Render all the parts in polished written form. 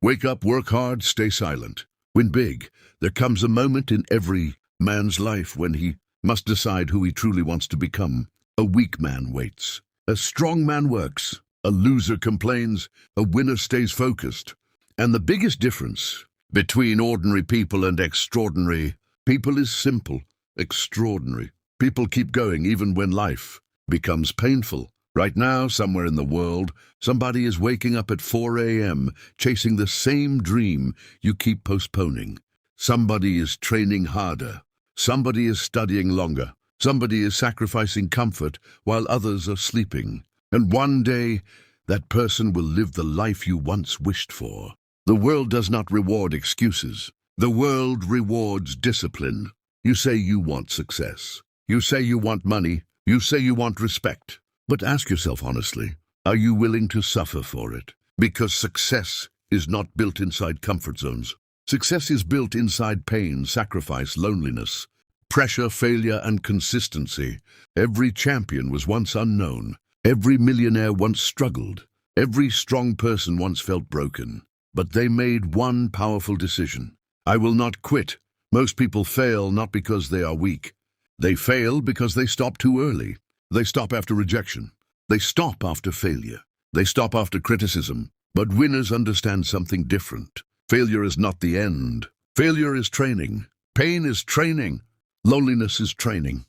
Wake up, work hard, stay silent. Win big. There comes a moment in every man's life when he must decide who he truly wants to become. A weak man waits. A strong man works. A loser complains. A winner stays focused. And the biggest difference between ordinary people and extraordinary people is simple. Extraordinary people keep going even when life becomes painful. Right now, somewhere in the world, somebody is waking up at 4 a.m., chasing the same dream you keep postponing. Somebody is training harder. Somebody is studying longer. Somebody is sacrificing comfort while others are sleeping. And one day, that person will live the life you once wished for. The world does not reward excuses. The world rewards discipline. You say you want success. You say you want money. You say you want respect. But ask yourself honestly, are you willing to suffer for it? Because success is not built inside comfort zones. Success is built inside pain, sacrifice, loneliness, pressure, failure, and consistency. Every champion was once unknown. Every millionaire once struggled. Every strong person once felt broken. But they made one powerful decision. I will not quit. Most people fail not because they are weak. They fail because they stop too early. They stop after rejection. They stop after failure. They stop after criticism. But winners understand something different. Failure is not the end. Failure is training. Pain is training. Loneliness is training.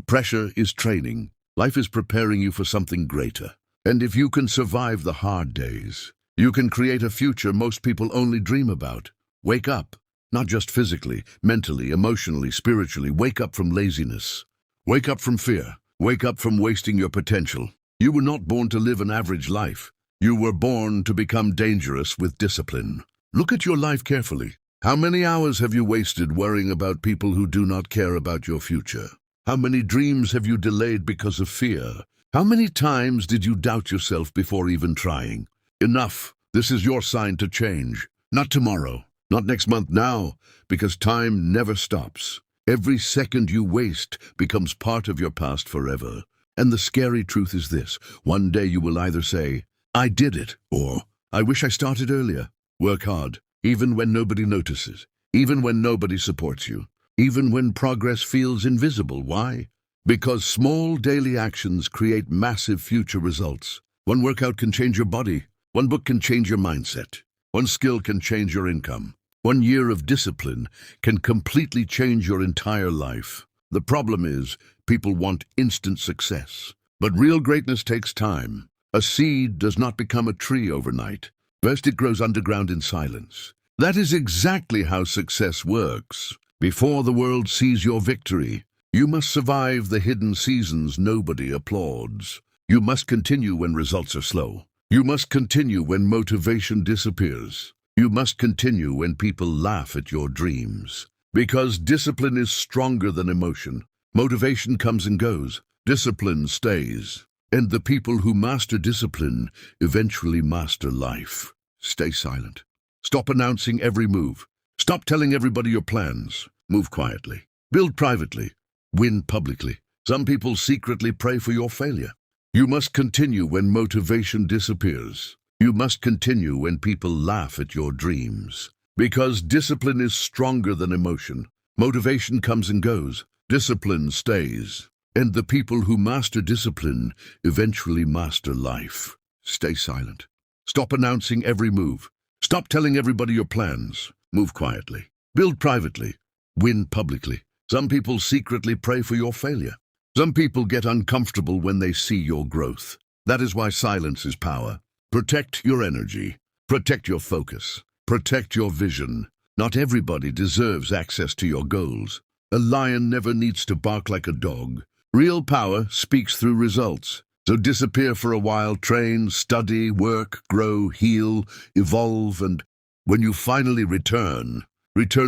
Pressure is training. Life is preparing you for something greater. And if you can survive the hard days, you can create a future most people only dream about. Wake up. Not just physically, mentally, emotionally, spiritually. Wake up from laziness. Wake up from fear. Wake up from wasting your potential. You were not born to live an average life. You were born to become dangerous with discipline. Look at your life carefully. How many hours have you wasted worrying about people who do not care about your future? How many dreams have you delayed because of fear? How many times did you doubt yourself before even trying? Enough. This is your sign to change. Not tomorrow. Not next month, now. Because time never stops. Every second you waste becomes part of your past forever. And the scary truth is this. One day you will either say, I did it, or I wish I started earlier. Work hard, even when nobody notices, even when nobody supports you, even when progress feels invisible. Why? Because small daily actions create massive future results. One workout can change your body. One book can change your mindset. One skill can change your income. 1 year of discipline can completely change your entire life. The problem is, people want instant success. But real greatness takes time. A seed does not become a tree overnight. First, it grows underground in silence. That is exactly how success works. Before the world sees your victory, you must survive the hidden seasons nobody applauds. You must continue when results are slow. You must continue when motivation disappears. You must continue when people laugh at your dreams. Because discipline is stronger than emotion. Motivation comes and goes. Discipline stays. And the people who master discipline eventually master life. Stay silent. Stop announcing every move. Stop telling everybody your plans. Move quietly. Build privately. Win publicly. Some people secretly pray for your failure. You must continue when motivation disappears. You must continue when people laugh at your dreams. Because discipline is stronger than emotion. Motivation comes and goes. Discipline stays. And the people who master discipline eventually master life. Stay silent. Stop announcing every move. Stop telling everybody your plans. Move quietly. Build privately. Win publicly. Some people secretly pray for your failure. Some people get uncomfortable when they see your growth. That is why silence is power. Protect your energy. Protect your focus. Protect your vision. Not everybody deserves access to your goals. A lion never needs to bark like a dog. Real power speaks through results. So disappear for a while, train, study, work, grow, heal, evolve, and when you finally return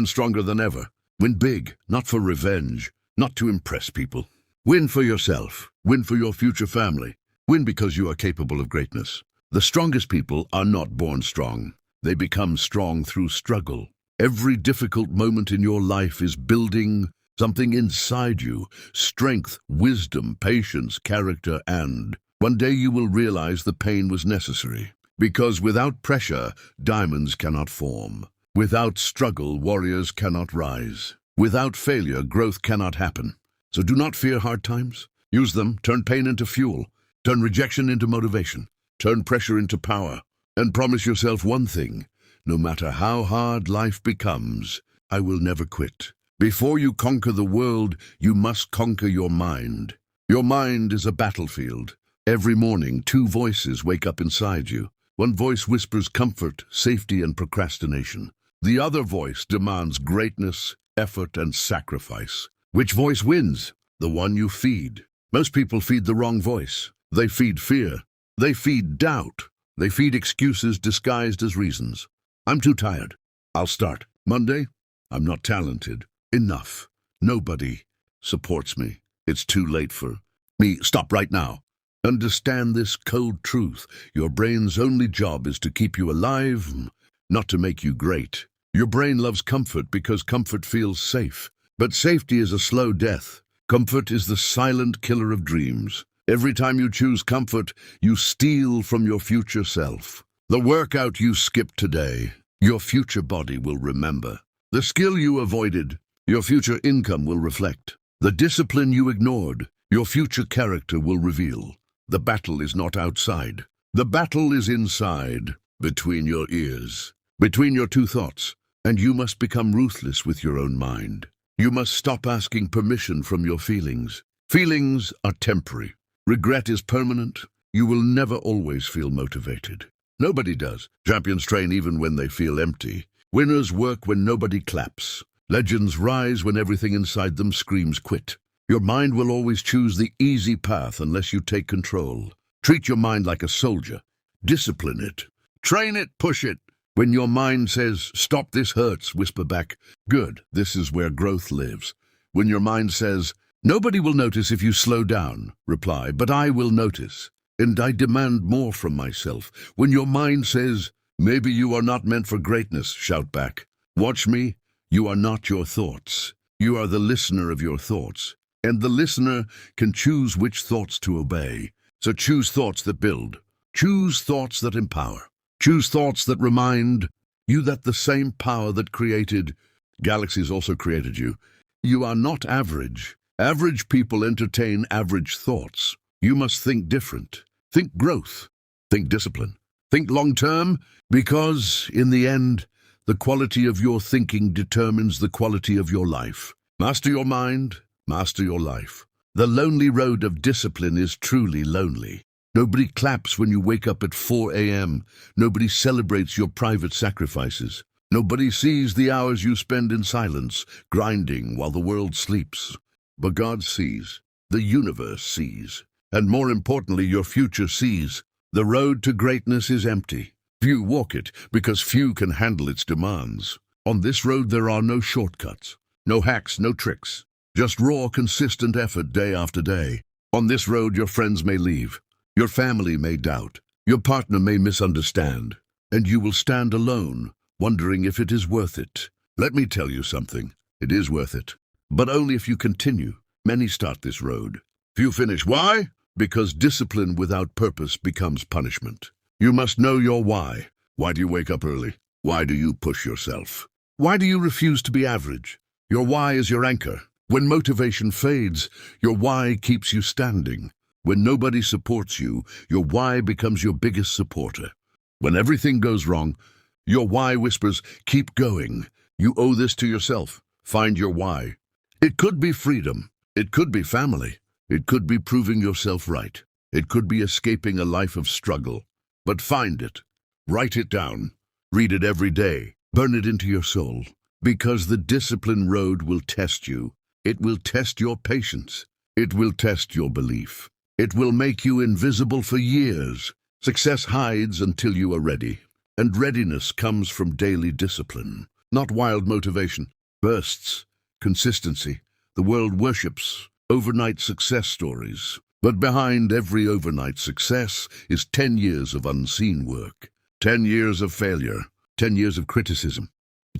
stronger than ever. Win big, not for revenge, not to impress people. Win for yourself. Win for your future family. Win because you are capable of greatness. The strongest people are not born strong. They become strong through struggle. Every difficult moment in your life is building something inside you. Strength, wisdom, patience, character, and one day you will realize the pain was necessary. Because without pressure, diamonds cannot form. Without struggle, warriors cannot rise. Without failure, growth cannot happen. So do not fear hard times. Use them, turn pain into fuel, turn rejection into motivation, turn pressure into power, and promise yourself one thing: no matter how hard life becomes, I will never quit. Before you conquer the world, you must conquer your mind. Your mind is a battlefield. Every morning, two voices wake up inside you. One voice whispers comfort, safety, and procrastination. The other voice demands greatness, effort, and sacrifice. Which voice wins? The one you feed. Most people feed the wrong voice. They feed fear. They feed doubt. They feed excuses disguised as reasons. I'm too tired. I'll start. Monday? I'm not talented. Enough. Nobody supports me. It's too late for me. Stop right now. Understand this cold truth. Your brain's only job is to keep you alive, not to make you great. Your brain loves comfort because comfort feels safe. But safety is a slow death. Comfort is the silent killer of dreams. Every time you choose comfort, you steal from your future self. The workout you skipped today, your future body will remember. The skill you avoided, your future income will reflect. The discipline you ignored, your future character will reveal. The battle is not outside. The battle is inside, between your ears, between your two thoughts, and you must become ruthless with your own mind. You must stop asking permission from your feelings. Feelings are temporary. Regret is permanent. You will never always feel motivated. Nobody does. Champions train even when they feel empty. Winners work when nobody claps. Legends rise when everything inside them screams quit. Your mind will always choose the easy path unless you take control. Treat your mind like a soldier. Discipline it. Train it, push it. When your mind says, "Stop, this hurts," whisper back, "Good, this is where growth lives." When your mind says, "Nobody will notice if you slow down," reply, "But I will notice, and I demand more from myself." When your mind says, "Maybe you are not meant for greatness," shout back, "Watch me, you are not your thoughts. You are the listener of your thoughts, and the listener can choose which thoughts to obey. So choose thoughts that build. Choose thoughts that empower. Choose thoughts that remind you that the same power that created galaxies also created you. You are not average. Average people entertain average thoughts. You must think different. Think growth. Think discipline. Think long-term, because, in the end, the quality of your thinking determines the quality of your life. Master your mind, master your life. The lonely road of discipline is truly lonely. Nobody claps when you wake up at 4 a.m. Nobody celebrates your private sacrifices. Nobody sees the hours you spend in silence, grinding while the world sleeps. But God sees. The universe sees. And more importantly, your future sees. The road to greatness is empty. Few walk it because few can handle its demands. On this road there are no shortcuts, no hacks, no tricks. Just raw, consistent effort day after day. On this road your friends may leave. Your family may doubt, your partner may misunderstand, and you will stand alone, wondering if it is worth it. Let me tell you something, it is worth it, but only if you continue. Many start this road. Few finish. Why? Because discipline without purpose becomes punishment. You must know your why. Why do you wake up early? Why do you push yourself? Why do you refuse to be average? Your why is your anchor. When motivation fades, your why keeps you standing. When nobody supports you, your why becomes your biggest supporter. When everything goes wrong, your why whispers, "Keep going. You owe this to yourself." Find your why. It could be freedom. It could be family. It could be proving yourself right. It could be escaping a life of struggle. But find it. Write it down. Read it every day. Burn it into your soul. Because the discipline road will test you. It will test your patience. It will test your belief. It will make you invisible for years. Success hides until you are ready. And readiness comes from daily discipline, not wild motivation. Bursts, consistency. The world worships overnight success stories. But behind every overnight success is 10 years of unseen work. 10 years of failure. 10 years of criticism.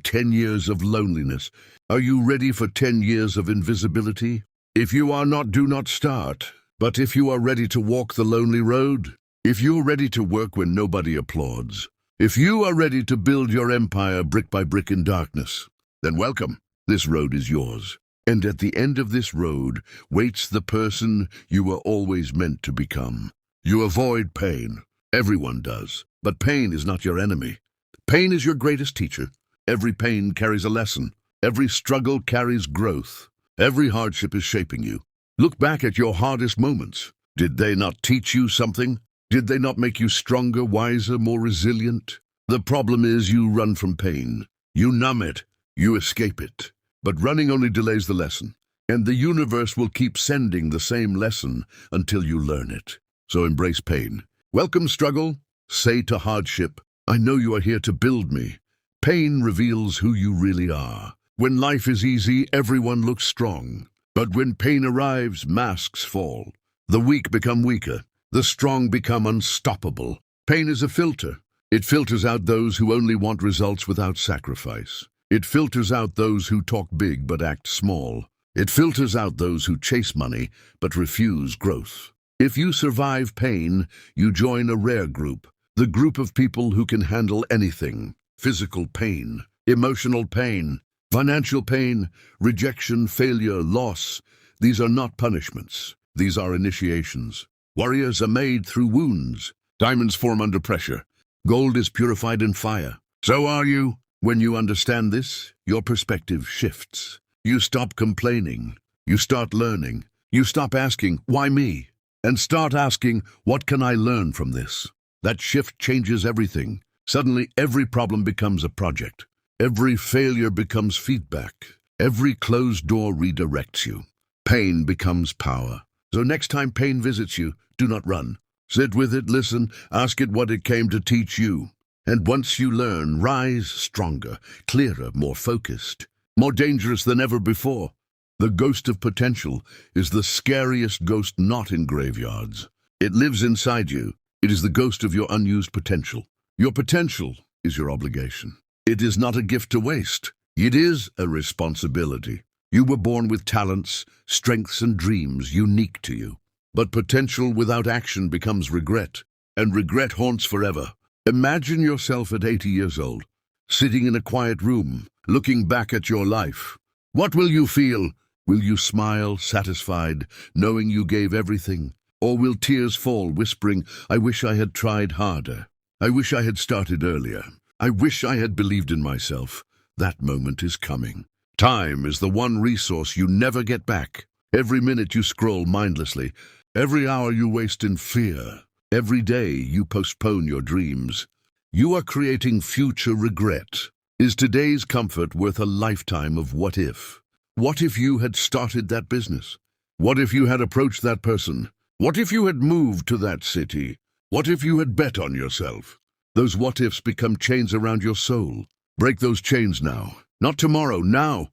10 years of loneliness. Are you ready for 10 years of invisibility? If you are not, do not start. But if you are ready to walk the lonely road, if you're ready to work when nobody applauds, if you are ready to build your empire brick by brick in darkness, then welcome. This road is yours. And at the end of this road waits the person you were always meant to become. You avoid pain. Everyone does. But pain is not your enemy. Pain is your greatest teacher. Every pain carries a lesson. Every struggle carries growth. Every hardship is shaping you. Look back at your hardest moments. Did they not teach you something? Did they not make you stronger, wiser, more resilient? The problem is you run from pain. You numb it. You escape it. But running only delays the lesson. And the universe will keep sending the same lesson until you learn it. So embrace pain. Welcome struggle. Say to hardship, I know you are here to build me. Pain reveals who you really are. When life is easy, everyone looks strong. But when pain arrives, masks fall. The weak become weaker. The strong become unstoppable. Pain is a filter. It filters out those who only want results without sacrifice. It filters out those who talk big but act small. It filters out those who chase money but refuse growth. If you survive pain, you join a rare group. The group of people who can handle anything. Physical pain, emotional pain, financial pain, rejection, failure, loss. These are not punishments. These are initiations. Warriors are made through wounds. Diamonds form under pressure. Gold is purified in fire. So are you. When you understand this, your perspective shifts. You stop complaining. You start learning. You stop asking, why me? And start asking, what can I learn from this? That shift changes everything. Suddenly, every problem becomes a project. Every failure becomes feedback. Every closed door redirects you. Pain becomes power. So next time pain visits you, do not run. Sit with it, listen, ask it what it came to teach you. And once you learn, rise stronger, clearer, more focused, more dangerous than ever before. The ghost of potential is the scariest ghost not in graveyards. It lives inside you. It is the ghost of your unused potential. Your potential is your obligation. It is not a gift to waste. It is a responsibility. You were born with talents, strengths, and dreams unique to you. But potential without action becomes regret, and regret haunts forever. Imagine yourself at 80 years old, sitting in a quiet room, looking back at your life. What will you feel? Will you smile, satisfied, knowing you gave everything? Or will tears fall, whispering, I wish I had tried harder. I wish I had started earlier. I wish I had believed in myself. That moment is coming. Time is the one resource you never get back. Every minute you scroll mindlessly, every hour you waste in fear, every day you postpone your dreams. You are creating future regret. Is today's comfort worth a lifetime of what if? What if you had started that business? What if you had approached that person? What if you had moved to that city? What if you had bet on yourself? Those what-ifs become chains around your soul. Break those chains now. Not tomorrow, now.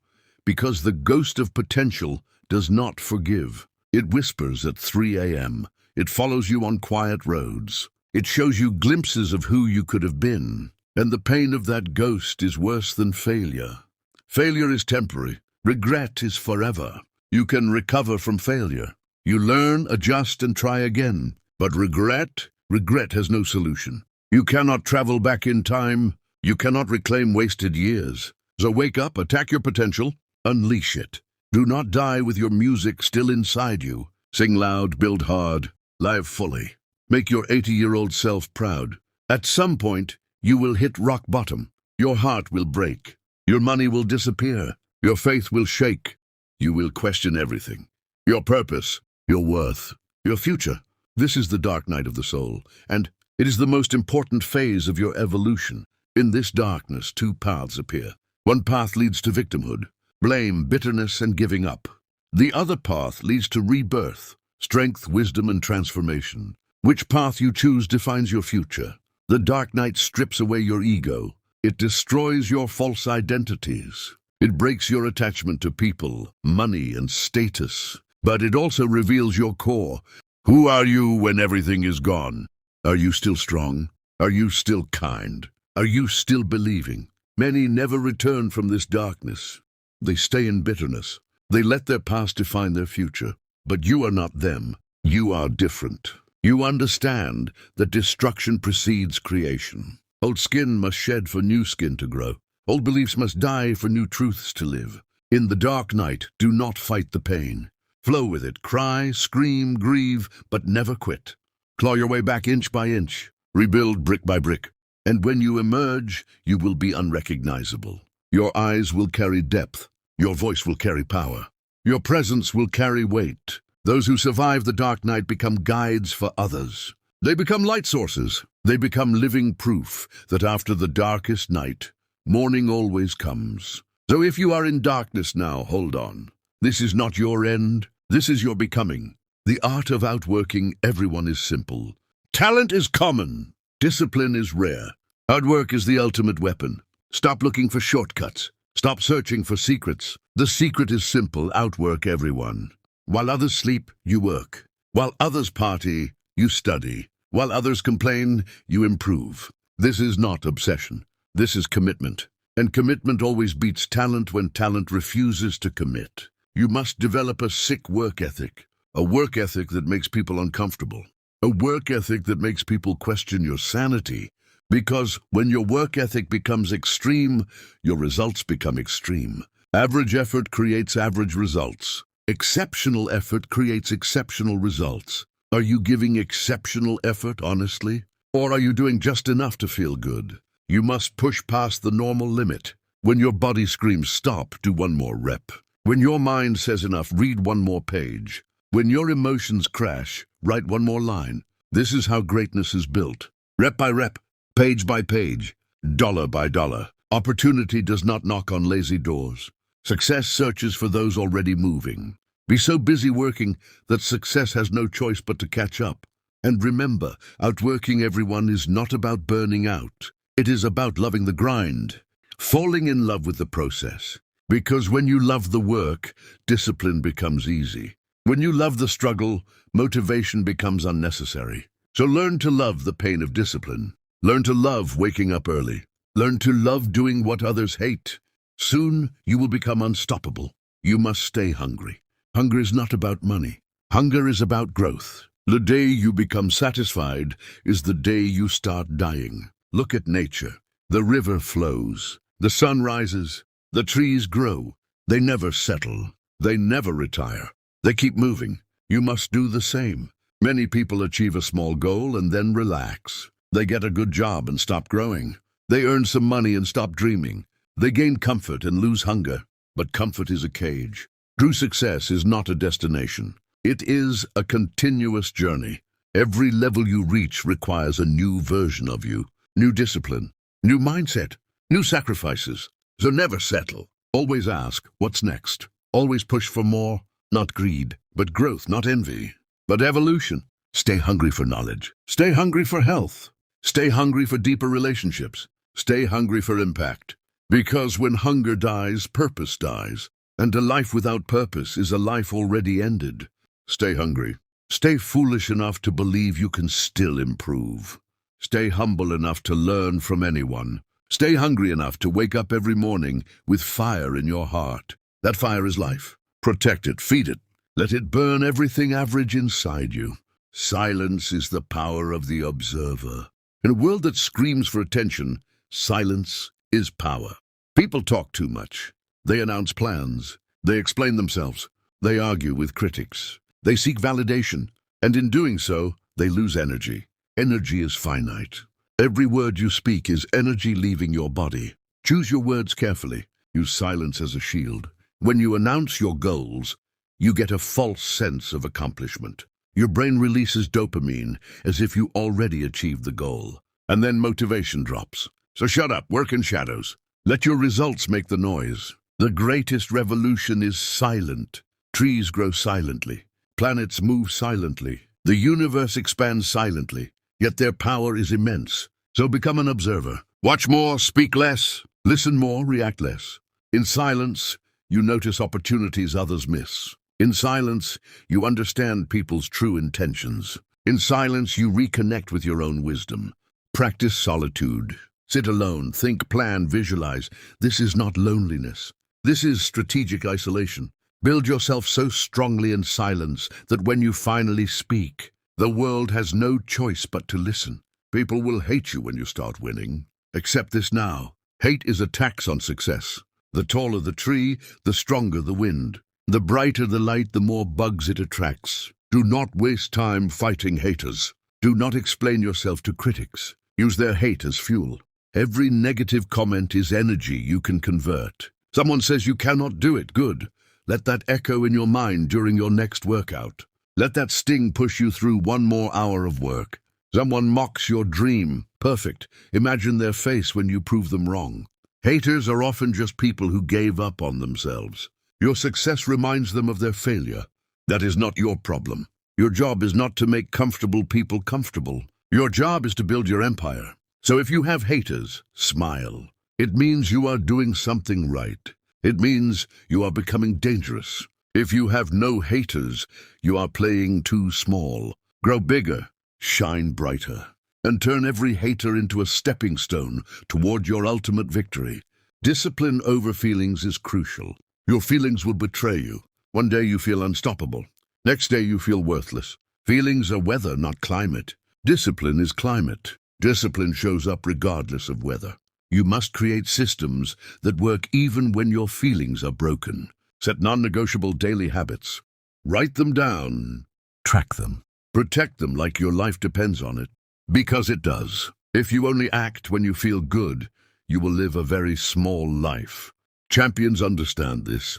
Because the ghost of potential does not forgive. It whispers at 3 a.m. It follows you on quiet roads. It shows you glimpses of who you could have been. And the pain of that ghost is worse than failure. Failure is temporary. Regret is forever. You can recover from failure. You learn, adjust, and try again. But regret has no solution. You cannot travel back in time. You cannot reclaim wasted years. So wake up, attack your potential, unleash it. Do not die with your music still inside you. Sing loud, build hard, live fully. Make your 80-year-old self proud. At some point, you will hit rock bottom. Your heart will break. Your money will disappear. Your faith will shake. You will question everything. Your purpose, your worth, your future. This is the dark night of the soul, and it is the most important phase of your evolution. In this darkness, two paths appear. One path leads to victimhood, blame, bitterness, and giving up. The other path leads to rebirth, strength, wisdom, and transformation. Which path you choose defines your future. The dark night strips away your ego. It destroys your false identities. It breaks your attachment to people, money, and status. But it also reveals your core. Who are you when everything is gone? Are you still strong? Are you still kind? Are you still believing? Many never return from this darkness. They stay in bitterness. They let their past define their future. But you are not them. You are different. You understand that destruction precedes creation. Old skin must shed for new skin to grow. Old beliefs must die for new truths to live. In the dark night, do not fight the pain. Flow with it, cry, scream, grieve, but never quit. Claw your way back inch by inch. Rebuild brick by brick. And when you emerge, you will be unrecognizable. Your eyes will carry depth. Your voice will carry power. Your presence will carry weight. Those who survive the dark night become guides for others. They become light sources. They become living proof that after the darkest night, morning always comes. So if you are in darkness now, hold on. This is not your end. This is your becoming. The art of outworking everyone is simple. Talent is common. Discipline is rare. Hard work is the ultimate weapon. Stop looking for shortcuts. Stop searching for secrets. The secret is simple. Outwork everyone. While others sleep, you work. While others party, you study. While others complain, you improve. This is not obsession. This is commitment. And commitment always beats talent when talent refuses to commit. You must develop a sick work ethic. A work ethic that makes people uncomfortable. A work ethic that makes people question your sanity. Because when your work ethic becomes extreme, your results become extreme. Average effort creates average results. Exceptional effort creates exceptional results. Are you giving exceptional effort honestly? Or are you doing just enough to feel good? You must push past the normal limit. When your body screams stop, do one more rep. When your mind says enough, read one more page. When your emotions crash, write one more line. This is how greatness is built. Rep by rep, page by page, dollar by dollar. Opportunity does not knock on lazy doors. Success searches for those already moving. Be so busy working that success has no choice but to catch up. And remember, outworking everyone is not about burning out. It is about loving the grind, falling in love with the process. Because when you love the work, discipline becomes easy. When you love the struggle, motivation becomes unnecessary. So learn to love the pain of discipline. Learn to love waking up early. Learn to love doing what others hate. Soon, you will become unstoppable. You must stay hungry. Hunger is not about money. Hunger is about growth. The day you become satisfied is the day you start dying. Look at nature. The river flows. The sun rises. The trees grow. They never settle. They never retire. They keep moving. You must do the same. Many people achieve a small goal and then relax. They get a good job and stop growing. They earn some money and stop dreaming. They gain comfort and lose hunger. But comfort is a cage. True success is not a destination. It is a continuous journey. Every level you reach requires a new version of you. New discipline, new mindset, new sacrifices. So never settle. Always ask, what's next? Always push for more, not greed, but growth, not envy, but evolution. Stay hungry for knowledge. Stay hungry for health. Stay hungry for deeper relationships. Stay hungry for impact. Because when hunger dies, purpose dies. And a life without purpose is a life already ended. Stay hungry. Stay foolish enough to believe you can still improve. Stay humble enough to learn from anyone. Stay hungry enough to wake up every morning with fire in your heart. That fire is life. Protect it, feed it. Let it burn everything average inside you. Silence is the power of the observer. In a world that screams for attention, silence is power. People talk too much. They announce plans. They explain themselves. They argue with critics. They seek validation. And in doing so, they lose energy. Energy is finite. Every word you speak is energy leaving your body. Choose your words carefully. Use silence as a shield. When you announce your goals, you get a false sense of accomplishment. Your brain releases dopamine as if you already achieved the goal. And then motivation drops. So shut up, work in shadows. Let your results make the noise. The greatest revolution is silent. Trees grow silently. Planets move silently. The universe expands silently. Yet their power is immense. So become an observer. Watch more, speak less. Listen more, react less. In silence, you notice opportunities others miss. In silence, you understand people's true intentions. In silence, you reconnect with your own wisdom. Practice solitude. Sit alone, think, plan, visualize. This is not loneliness. This is strategic isolation. Build yourself so strongly in silence that when you finally speak, The world has no choice but to listen. People will hate you when you start winning. Accept this now. Hate is a tax on success. The taller the tree, the stronger the wind. The brighter the light, the more bugs it attracts. Do not waste time fighting haters. Do not explain yourself to critics. Use their hate as fuel. Every negative comment is energy you can convert. Someone says you cannot do it. Good. Let that echo in your mind during your next workout. Let that sting push you through one more hour of work. Someone mocks your dream. Perfect. Imagine their face when you prove them wrong. Haters are often just people who gave up on themselves. Your success reminds them of their failure. That is not your problem. Your job is not to make comfortable people comfortable. Your job is to build your empire. So if you have haters, smile. It means you are doing something right. It means you are becoming dangerous. If you have no haters, you are playing too small. Grow bigger, shine brighter, and turn every hater into a stepping stone toward your ultimate victory. Discipline over feelings is crucial. Your feelings will betray you. One day you feel unstoppable. Next day you feel worthless. Feelings are weather, not climate. Discipline is climate. Discipline shows up regardless of weather. You must create systems that work even when your feelings are broken. Set non-negotiable daily habits. Write them down. Track them. Protect them like your life depends on it. Because it does. If you only act when you feel good, you will live a very small life. Champions understand this.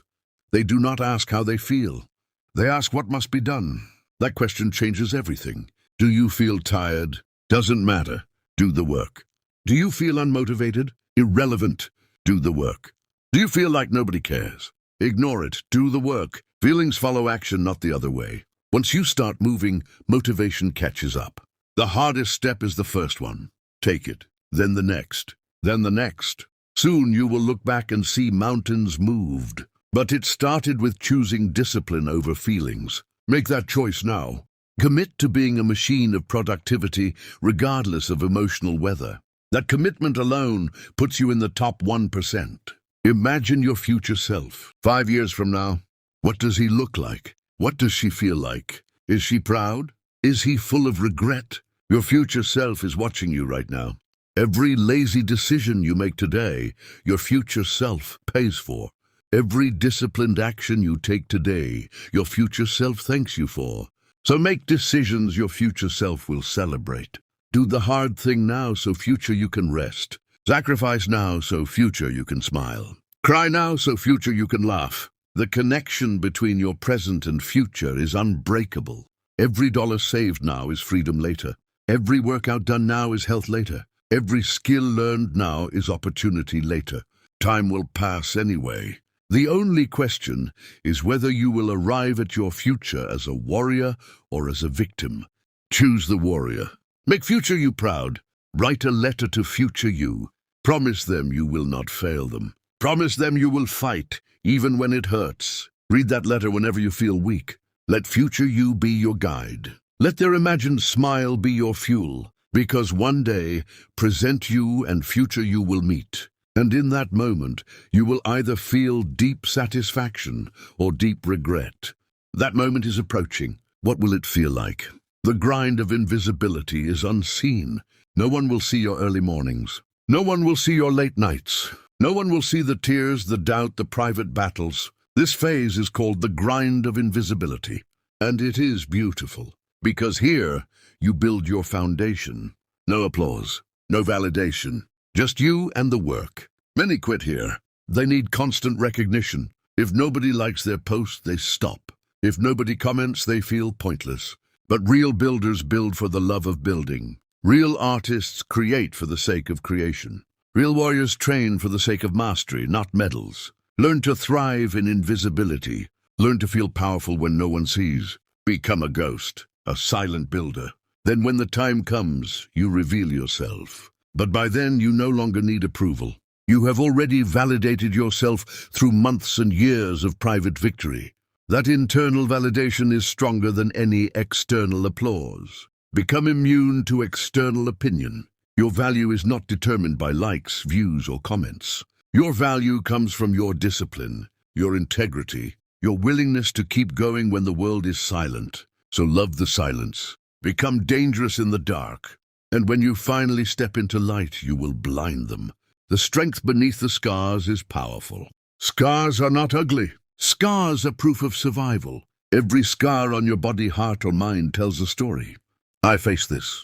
They do not ask how they feel. They ask what must be done. That question changes everything. Do you feel tired? Doesn't matter. Do the work. Do you feel unmotivated? Irrelevant. Do the work. Do you feel like nobody cares? Ignore it. Do the work. Feelings follow action, not the other way. Once you start moving, motivation catches up. The hardest step is the first one. Take it. Then the next. Then the next. Soon you will look back and see mountains moved. But it started with choosing discipline over feelings. Make that choice now. Commit to being a machine of productivity regardless of emotional weather. That commitment alone puts you in the top 1%. Imagine your future self. 5 years from now, what does he look like? What does she feel like? Is she proud? Is he full of regret? Your future self is watching you right now. Every lazy decision you make today, your future self pays for. Every disciplined action you take today, your future self thanks you for. So make decisions your future self will celebrate. Do the hard thing now so future you can rest. Sacrifice now so future you can smile. Cry now so future you can laugh. The connection between your present and future is unbreakable. Every dollar saved now is freedom later. Every workout done now is health later. Every skill learned now is opportunity later. Time will pass anyway. The only question is whether you will arrive at your future as a warrior or as a victim. Choose the warrior. Make future you proud. Write a letter to future you. Promise them you will not fail them. Promise them you will fight, even when it hurts. Read that letter whenever you feel weak. Let future you be your guide. Let their imagined smile be your fuel, because one day, present you and future you will meet. And in that moment, you will either feel deep satisfaction or deep regret. That moment is approaching. What will it feel like? The grind of invisibility is unseen. No one will see your early mornings. No one will see your late nights. No one will see the tears, the doubt, the private battles. This phase is called the grind of invisibility. And it is beautiful, because here you build your foundation. No applause, no validation. Just you and the work. Many quit here. They need constant recognition. If nobody likes their post, they stop. If nobody comments, they feel pointless. But real builders build for the love of building. Real artists create for the sake of creation. Real warriors train for the sake of mastery, not medals. Learn to thrive in invisibility. Learn to feel powerful when no one sees. Become a ghost, a silent builder. Then when the time comes, you reveal yourself. But by then, you no longer need approval. You have already validated yourself through months and years of private victory. That internal validation is stronger than any external applause. Become immune to external opinion. Your value is not determined by likes, views, or comments. Your value comes from your discipline, your integrity, your willingness to keep going when the world is silent. So love the silence. become dangerous in the dark. And when you finally step into light, you will blind them. The strength beneath the scars is powerful. Scars are not ugly. Scars are proof of survival. Every scar on your body, heart, or mind tells a story. I faced this.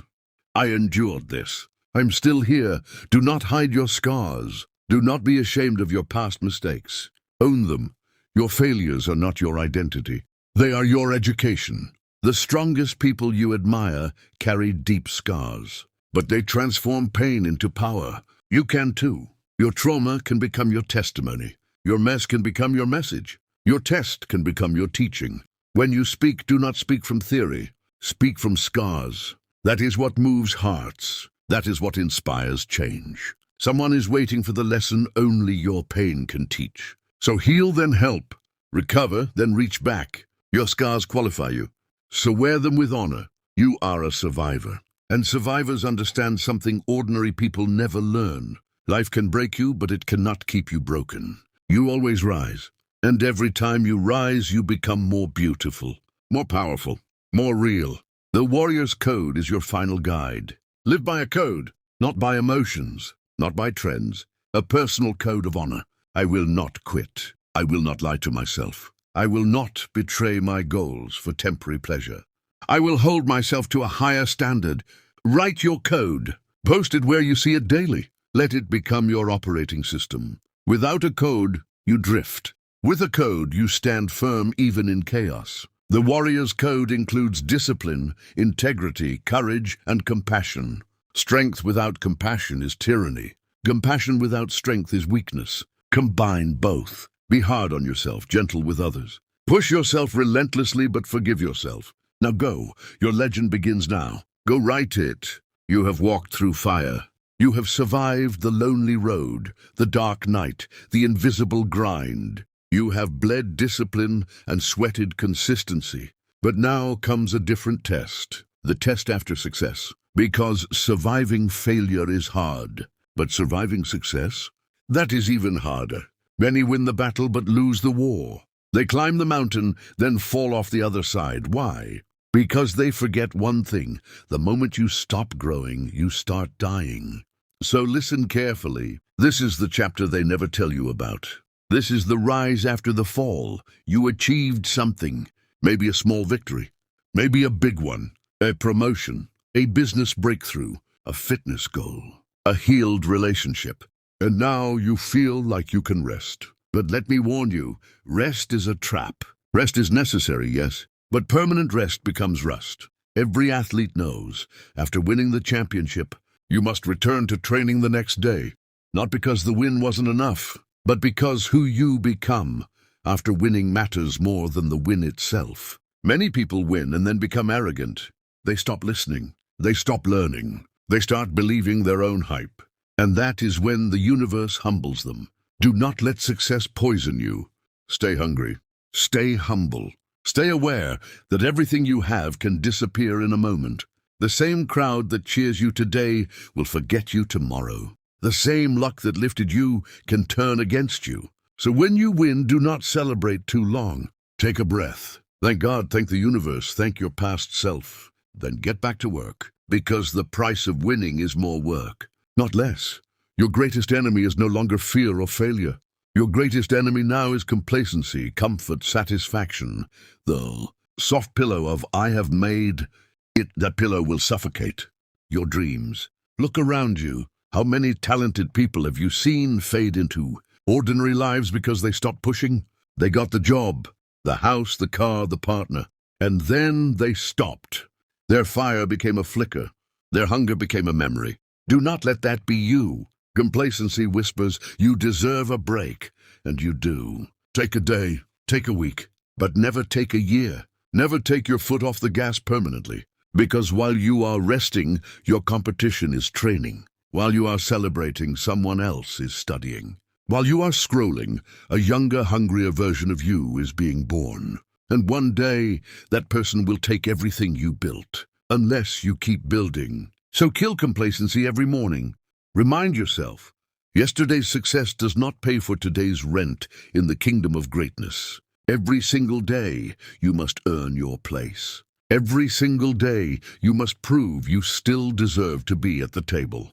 I endured this. I'm still here. Do not hide your scars. Do not be ashamed of your past mistakes. Own them. Your failures are not your identity. They are your education. The strongest people you admire carry deep scars, but they transform pain into power. You can too. Your trauma can become your testimony. Your mess can become your message. Your test can become your teaching. When you speak, do not speak from theory. Speak from scars. That is what moves hearts. That is what inspires change. Someone is waiting for the lesson only your pain can teach. So heal, then help. Recover, then reach back. Your scars qualify you. So wear them with honor. You are a survivor. And survivors understand something ordinary people never learn. Life can break you, but it cannot keep you broken. You always rise. And every time you rise, you become more beautiful, more powerful, more real. The warrior's code is your final guide. Live by a code, not by emotions, not by trends. A personal code of honor. I will not quit. I will not lie to myself. I will not betray my goals for temporary pleasure. I will hold myself to a higher standard. Write your code. Post it where you see it daily. Let it become your operating system. Without a code, you drift. With a code, you stand firm even in chaos. The warrior's code includes discipline, integrity, courage, and compassion. Strength without compassion is tyranny. Compassion without strength is weakness. Combine both. Be hard on yourself, gentle with others. Push yourself relentlessly, but forgive yourself. Now go. Your legend begins now. Go write it. You have walked through fire. You have survived the lonely road, the dark night, the invisible grind. You have bled discipline and sweated consistency. But now comes a different test, the test after success. Because surviving failure is hard, but surviving success, that is even harder. Many win the battle but lose the war. They climb the mountain, then fall off the other side. Why? Because they forget one thing. The moment you stop growing, you start dying. So listen carefully. This is the chapter they never tell you about. This is the rise after the fall. You achieved something. Maybe a small victory. Maybe a big one. A promotion. A business breakthrough. A fitness goal. A healed relationship. And now you feel like you can rest. But let me warn you, rest is a trap. Rest is necessary, yes, but permanent rest becomes rust. Every athlete knows, after winning the championship, you must return to training the next day. Not because the win wasn't enough, but because who you become after winning matters more than the win itself. Many people win and then become arrogant. They stop listening. They stop learning. They start believing their own hype. And that is when the universe humbles them. Do not let success poison you. Stay hungry. Stay humble. Stay aware that everything you have can disappear in a moment. The same crowd that cheers you today will forget you tomorrow. The same luck that lifted you can turn against you. So when you win, do not celebrate too long. Take a breath. Thank God, thank the universe, thank your past self. Then get back to work, because the price of winning is more work. Not less. Your greatest enemy is no longer fear or failure. Your greatest enemy now is complacency, comfort, satisfaction. The soft pillow of I have made it, that pillow will suffocate your dreams. Look around you. How many talented people have you seen fade into ordinary lives because they stopped pushing? They got the job, the house, the car, the partner, and then they stopped. Their fire became a flicker. Their hunger became a memory. Do not let that be you. Complacency whispers, you deserve a break, and you do. Take a day, take a week, but never take a year. Never take your foot off the gas permanently, because while you are resting, your competition is training. While you are celebrating, someone else is studying. While you are scrolling, a younger, hungrier version of you is being born. And one day, that person will take everything you built, unless you keep building. So kill complacency every morning. Remind yourself, yesterday's success does not pay for today's rent in the kingdom of greatness. Every single day, you must earn your place. Every single day, you must prove you still deserve to be at the table.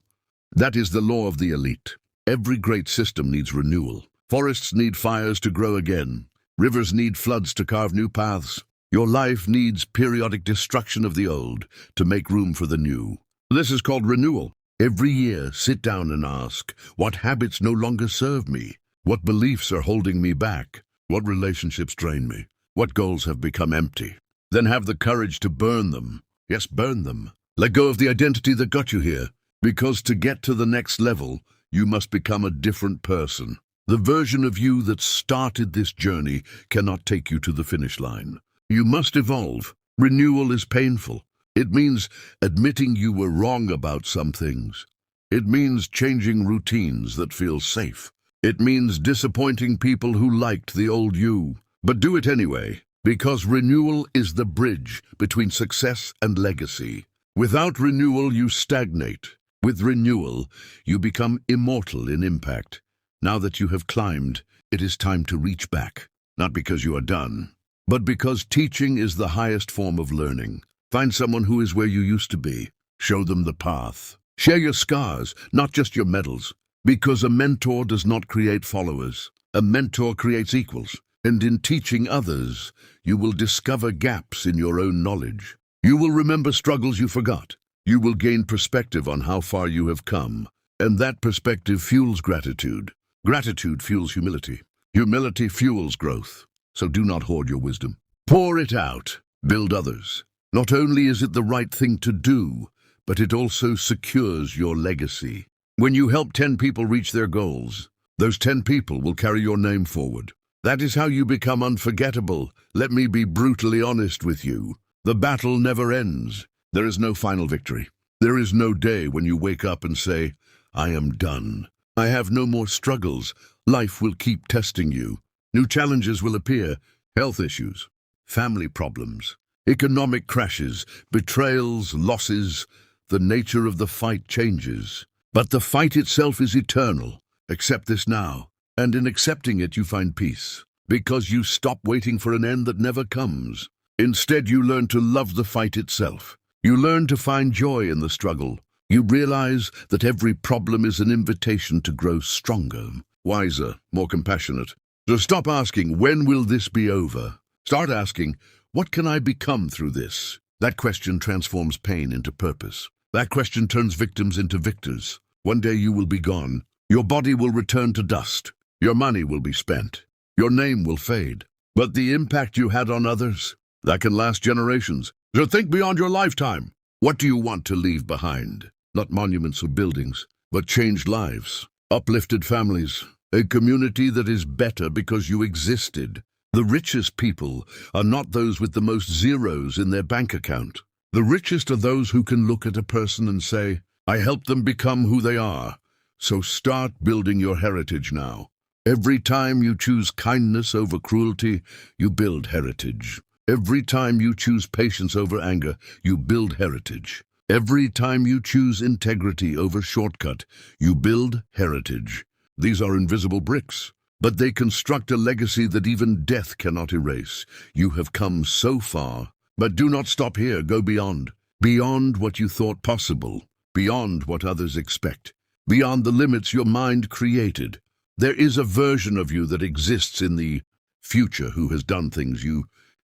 That is the law of the elite. Every great system needs renewal. Forests need fires to grow again. Rivers need floods to carve new paths. Your life needs periodic destruction of the old to make room for the new. This is called renewal. Every year, sit down and ask, what habits no longer serve me? What beliefs are holding me back? What relationships drain me? What goals have become empty? Then have the courage to burn them. Yes, burn them. Let go of the identity that got you here, because to get to the next level, you must become a different person. The version of you that started this journey cannot take you to the finish line. You must evolve. Renewal is painful. It means admitting you were wrong about some things. It means changing routines that feel safe. It means disappointing people who liked the old you. But do it anyway, because renewal is the bridge between success and legacy. Without renewal, you stagnate. With renewal, you become immortal in impact. Now that you have climbed, it is time to reach back. Not because you are done, but because teaching is the highest form of learning. Find someone who is where you used to be. Show them the path. Share your scars, not just your medals. Because a mentor does not create followers. A mentor creates equals. And in teaching others, you will discover gaps in your own knowledge. You will remember struggles you forgot. You will gain perspective on how far you have come. And that perspective fuels gratitude. Gratitude fuels humility. Humility fuels growth. So do not hoard your wisdom. Pour it out. Build others. Not only is it the right thing to do, but it also secures your legacy. When you help 10 people reach their goals, those 10 people will carry your name forward. That is how you become unforgettable. Let me be brutally honest with you. The battle never ends. There is no final victory. There is no day when you wake up and say, I am done. I have no more struggles. Life will keep testing you. New challenges will appear. Health issues, family problems, economic crashes, betrayals, losses. The nature of the fight changes. But the fight itself is eternal. Accept this now. And in accepting it, you find peace. Because you stop waiting for an end that never comes. Instead, you learn to love the fight itself. You learn to find joy in the struggle. You realize that every problem is an invitation to grow stronger, wiser, more compassionate. So stop asking, when will this be over? Start asking, what can I become through this? That question transforms pain into purpose. That question turns victims into victors. One day you will be gone. Your body will return to dust. Your money will be spent. Your name will fade. But the impact you had on others, that can last generations. So think beyond your lifetime. What do you want to leave behind? Not monuments or buildings, but changed lives, uplifted families, a community that is better because you existed. The richest people are not those with the most zeros in their bank account. The richest are those who can look at a person and say, I helped them become who they are. So start building your heritage now. Every time you choose kindness over cruelty, you build heritage. Every time you choose patience over anger, you build heritage. Every time you choose integrity over shortcut, you build heritage. These are invisible bricks, but they construct a legacy that even death cannot erase. You have come so far, but do not stop here. Go beyond. Beyond what you thought possible. Beyond what others expect. Beyond the limits your mind created. There is a version of you that exists in the future who has done things you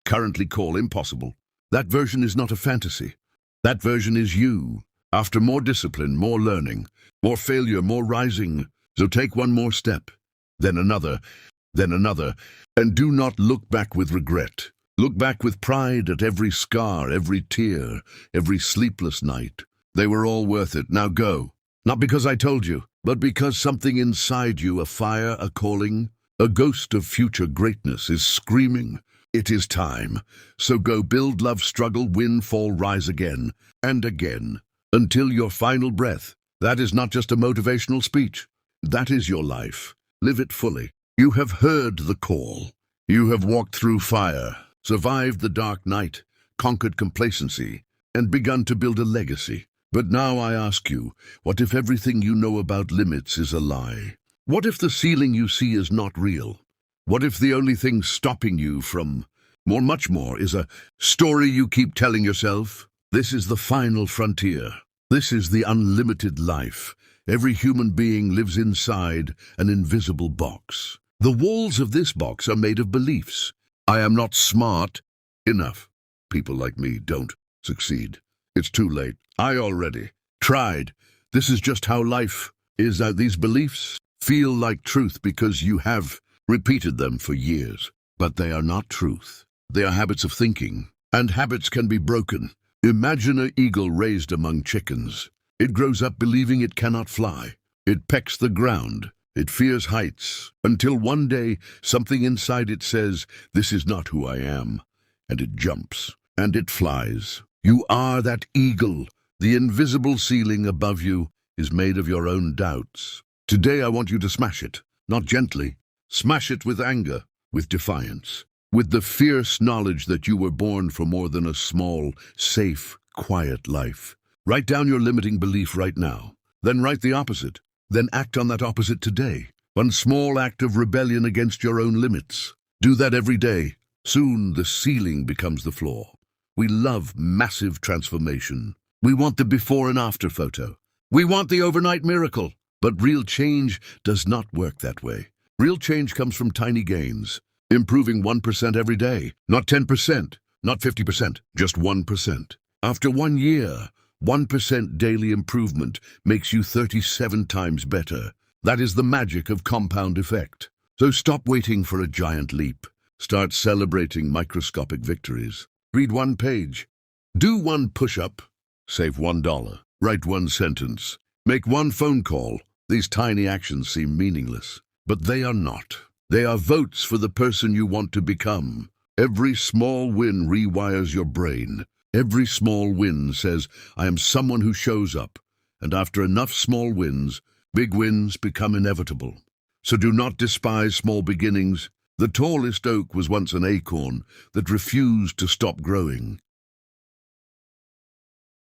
currently call impossible. That version is not a fantasy. That version is you. After more discipline, more learning, more failure, more rising. So take one more step, then another, and do not look back with regret. Look back with pride at every scar, every tear, every sleepless night. They were all worth it. Now go. Not because I told you, but because something inside you, a fire, a calling, a ghost of future greatness is screaming. It is time. So go build, love, struggle, win, fall, rise again, and again, until your final breath. That is not just a motivational speech. That is your life. Live it fully. You have heard the call. You have walked through fire, survived the dark night, conquered complacency, and begun to build a legacy. But now I ask you, what if everything you know about limits is a lie? What if the ceiling you see is not real? What if the only thing stopping you from more, much more, is a story you keep telling yourself. This is the final frontier. This is the unlimited life. Every human being lives inside an invisible box. The walls of this box are made of beliefs. I am not smart enough. People like me don't succeed. It's too late. I already tried. This is just how life is. These beliefs feel like truth because you have repeated them for years. But they are not truth. They are habits of thinking, and habits can be broken. Imagine an eagle raised among chickens. It grows up believing it cannot fly. It pecks the ground. It fears heights, until one day something inside it says, "This is not who I am." And it jumps, and it flies. You are that eagle. The invisible ceiling above you is made of your own doubts. Today I want you to smash it, not gently. Smash it with anger, with defiance, with the fierce knowledge that you were born for more than a small, safe, quiet life. Write down your limiting belief right now. Then write the opposite. Then act on that opposite today. One small act of rebellion against your own limits. Do that every day. Soon the ceiling becomes the floor. We love massive transformation. We want the before and after photo. We want the overnight miracle. But real change does not work that way. Real change comes from tiny gains. Improving 1% every day. Not 10%, not 50%, just 1%. After 1 year, 1% daily improvement makes you 37 times better. That is the magic of compound effect. So stop waiting for a giant leap. Start celebrating microscopic victories. Read 1 page. Do 1 push-up. Save $1. Write 1 sentence. Make 1 phone call. These tiny actions seem meaningless, but they are not. They are votes for the person you want to become. Every small win rewires your brain. Every small win says, I am someone who shows up. And after enough small wins, big wins become inevitable. So do not despise small beginnings. The tallest oak was once an acorn that refused to stop growing.